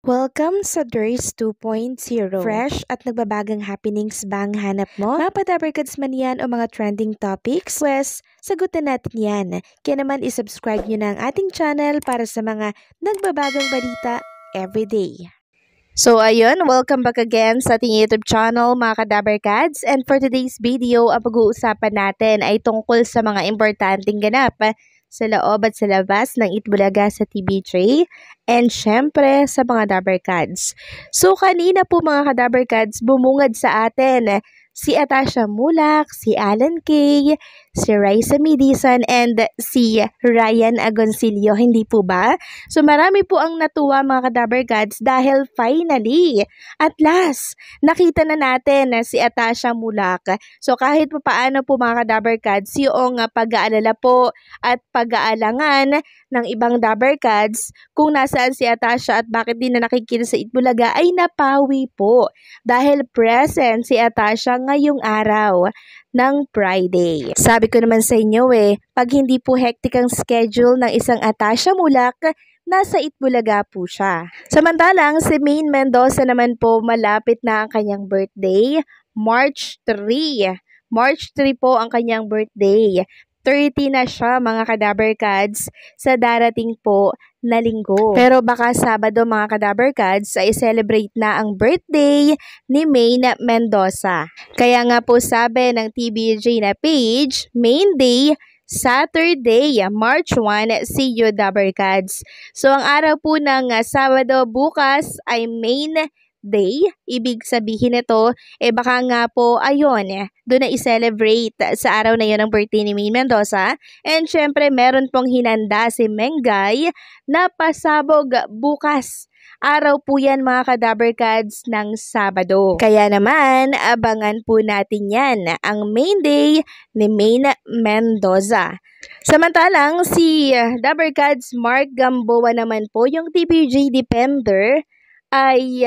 Welcome sa DRS 2.0. Fresh at nagbabagang happenings ba ang hanap mo? Mga padabarkads man yan o mga trending topics? Pues, sagutan natin yan. Kaya naman isubscribe nyo na ang ating channel para sa mga nagbabagang balita everyday. So ayun, welcome back again sa ating YouTube channel mga kadabarkads. And for today's video, ang pag-uusapan natin ay tungkol sa mga importanteng ganap sa loob at sa labas ng Itbulaga sa TBJ and syempre sa mga Dabarkads. So kanina po mga kadabarkads, bumungad sa atin si Atasha Mulak, si Alan Kay, si Raisa Midison, and si Ryan Agoncillo, hindi po ba? So marami po ang natuwa mga kadabarkads dahil finally, at last, nakita na natin si Atasha Mulak. So kahit pa paano po mga kadabarkads, yung pag-aalala po at pag-aalangan ng ibang dabarkads kung nasaan si Atasha at bakit din na nakikita sa Itbulaga ay napawi po dahil present si Atasha ngayong araw ng Friday. Sabi ko naman sa inyo pag hindi po hectic ang schedule ng isang Atasha Mulak, nasa Itbulaga po siya. Samantalang si Maine Mendoza naman po malapit na ang kanyang birthday, March 3. March 3 po ang kanyang birthday. 30 na siya mga kadabarkads sa darating po na linggo. Pero baka Sabado mga kadabarkads ay celebrate na ang birthday ni Maine Mendoza. Kaya nga po sabi ng TBJ na page, Main Day, Saturday, March 1, see you Dabarkads. So ang araw po ng Sabado bukas ay Main Day, ibig sabihin nito, baka nga po, ayun, doon na i-celebrate sa araw na yun ng birthday ni Maine Mendoza. And syempre, meron pong hinanda si Mengay na pasabog bukas. Araw po yan mga kadabarkads ng Sabado. Kaya naman, abangan po natin yan, ang Main Day ni Maine Mendoza. Samantalang si Dabarkads Mark Gamboa naman po, yung TBJ Defender, ay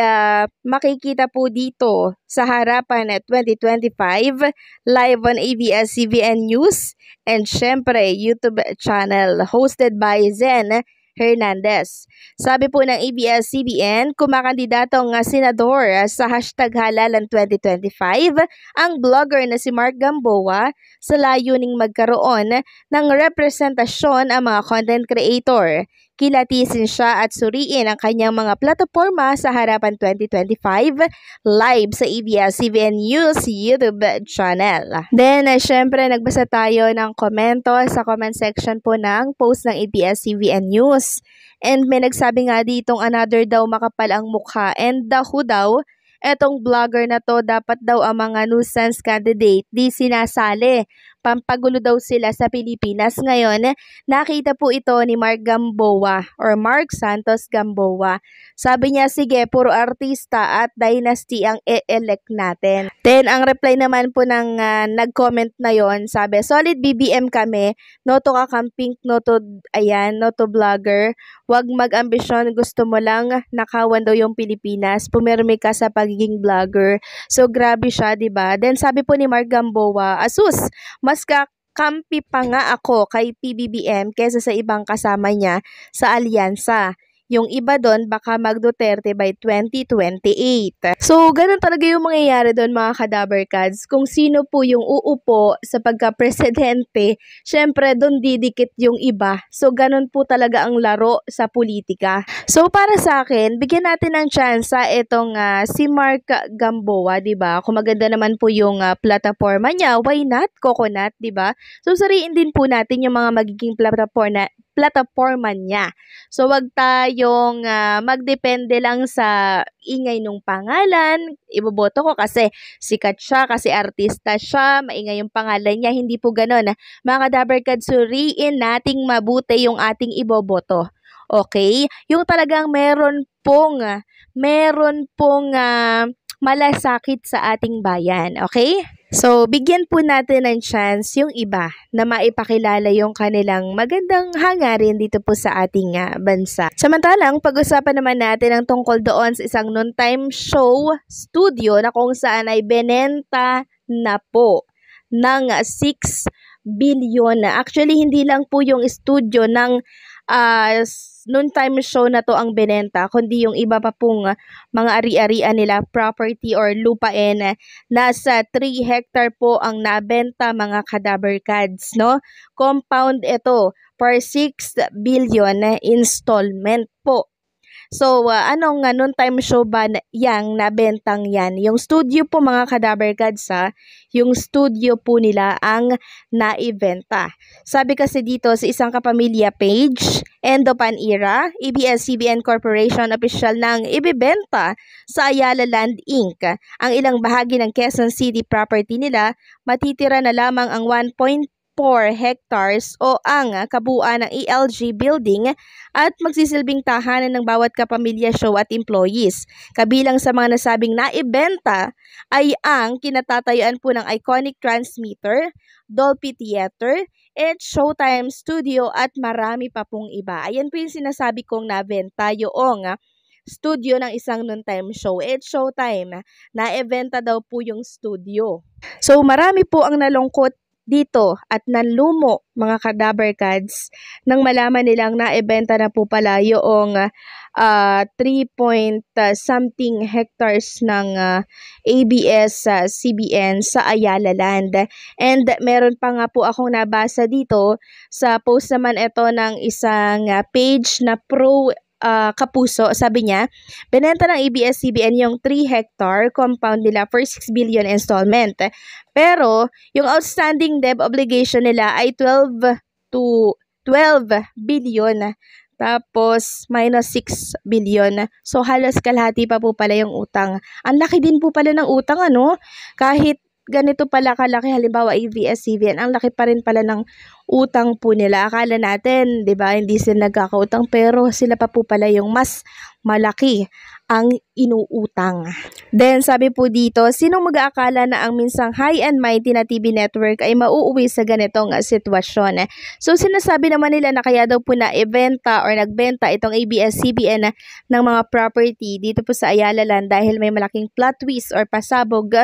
makikita po dito sa harapan at 2025 live on ABS-CBN News and syempre YouTube channel hosted by Zen Hernandez. Sabi po ng ABS-CBN, kumakandidatong senador sa hashtag Halalan 2025 ang blogger na si Mark Gamboa sa layuning magkaroon ng representasyon ang mga content creator. Kilatisin siya at suriin ang kanyang mga plataforma sa harapan 2025 live sa ABS-CBN News YouTube channel. Then, syempre, nagbasa tayo ng komento sa comment section po ng post ng ABS-CBN News. And may nagsabi nga ditong another daw makapal ang mukha and who daw, etong vlogger na to dapat daw ang mga nuisance candidate di sinasali. Pampagulo daw sila sa Pilipinas. Ngayon, nakita po ito ni Mark Gamboa or Mark Santos Gamboa. Sabi niya, sige, puro artista at dynasty ang e-elect natin. Then, ang reply naman po ng nag-comment na yon, sabi, solid BBM kami, no to kakamping, no to vlogger, wag mag-ambisyon, gusto mo lang nakawan daw yung Pilipinas, pumirmi ka sa pagiging vlogger. So, grabe siya, diba? Then, sabi po ni Mark Gamboa, asus, mas kakampi pa nga ako kay PBBM kesa sa ibang kasama niya sa alyansa. Yung iba doon baka mag-Duterte by 2028. So, ganun talaga yung mangyayari doon mga kadabarkads. Kung sino po yung uupo sa pagka-presidente, syempre doon didikit yung iba. So, ganun po talaga ang laro sa politika. So, para sa akin, bigyan natin ng tsansa itong si Mark Gamboa, diba? Kung maganda naman po yung plataforma niya, why not? Coconut, diba? So, sariin din po natin yung mga magiging plataforma niya. So, wag tayong magdepende lang sa ingay nung pangalan. Iboboto ko kasi sikat siya, kasi artista siya, maingay yung pangalan niya. Hindi po ganun. Mga kadabarkads, suriin nating mabuti yung ating iboboto. Okay? Yung talagang meron pong malasakit sa ating bayan. Okay? So, bigyan po natin ng chance yung iba na maipakilala yung kanilang magandang hangarin dito po sa ating bansa. Samantalang, pag-usapan naman natin ang tungkol doon sa isang noontime show studio na kung saan ay benenta na po ng 6 billion. Actually, hindi lang po yung studio ng noon time show na to ang binenta, kundi yung iba pa pong mga ari-arian nila, property or lupain. Nasa 3 hectare po ang nabenta, mga Cadaver Cads, no? Compound ito for 6 billion installment po. So, anong noon time show ba yang nabentang yan? Yung studio po, mga Cadaver Cads, yung studio po nila ang naibenta. Sabi kasi dito sa isang kapamilya page, end of an era, ABS-CBN Corporation official nang ibibenta sa Ayala Land Inc. Ang ilang bahagi ng Quezon City property nila, matitira na lamang ang 1.4 hectares o ang kabuuan ng ELG building at magsisilbing tahanan ng bawat kapamilya show at employees. Kabilang sa mga nasabing naibenta ay ang kinatatayuan po ng iconic transmitter, Dolby Theater, at Showtime Studio at marami pa pong iba. Ayan po yung sinasabi kong nabenta, yung studio ng isang noontime show. At Showtime, na-eventa daw po yung studio. So marami po ang nalungkot dito at nanlumo, mga Cadaver Cads, nang malaman nilang naibenta na po pala yung 3 point something hectares ng ABS-CBN sa Ayala Land. And meron pa nga po akong nabasa dito sa post naman ito ng isang page na pro Kapuso. Sabi niya, binenta ng ABS-CBN yung 3 hectare compound nila for 6 billion installment. Pero, yung outstanding debt obligation nila ay 12 billion. Tapos, minus 6 billion. So, halos kalahati pa po pala yung utang. Ang laki din po pala ng utang, ano? Kahit ganito pala kalaki, halimbawa ABS-CBN, ang laki pa rin pala ng utang po nila. Akala natin, 'di ba, hindi sila nagkakautang, pero sila pa po pala yung mas malaki ang inuutang. Then, sabi po dito, sinong mag-aakala na ang minsang high and mighty na TV network ay mauuwi sa ganitong sitwasyon? So, sinasabi naman nila na kaya daw po na ibenta or nagbenta itong ABS-CBN ng mga property dito po sa Ayala Land dahil may malaking plot twist or pasabog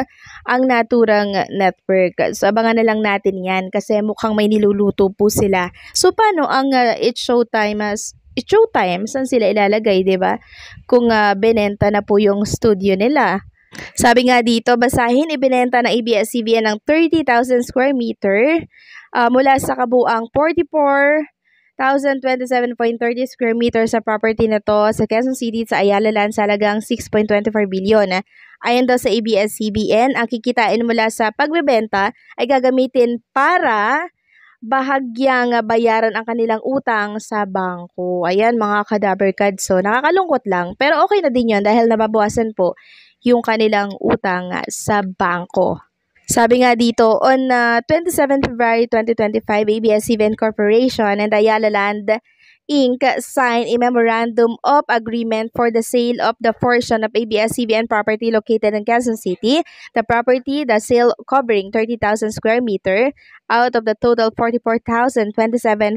ang naturang network. So, abangan na lang natin yan kasi mukhang may niluluto po sila. So, paano ang It's Showtime, saan sila ilalagay, 'di ba? Kung binenta na po yung studio nila. Sabi nga dito, basahin, ibinenta ng ABS-CBN ng 30,000 square meter mula sa kabuang 44,027.30 square meter sa property na to sa Quezon City sa Ayala Land sa halagang 6.24 billion. Ayon daw sa ABS-CBN, ang kikitain mula sa pagbebenta ay gagamitin para bahagyang bayaran ang kanilang utang sa bangko. Ayan, mga Cadaver Cads. So, nakakalungkot lang. Pero okay na din yun dahil nababawasan po yung kanilang utang sa bangko. Sabi nga dito, on 27 February 2025, ABS-CBN Corporation and Ayala Land Inc. signed a memorandum of agreement for the sale of the portion of ABS-CBN property located in Quezon City. The property, the sale covering 30,000 square meter out of the total 44,027.30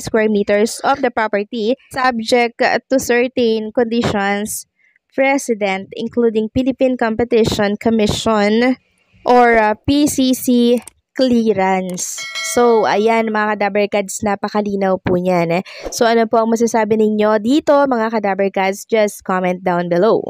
square meters of the property, subject to certain conditions precedent, including Philippine Competition Commission or PCC clearance. So, ayan, mga Cadaver Cads, napakalinaw po niyan. So, ano po ang masasabi ninyo dito, mga Cadaver Cads? Just comment down below.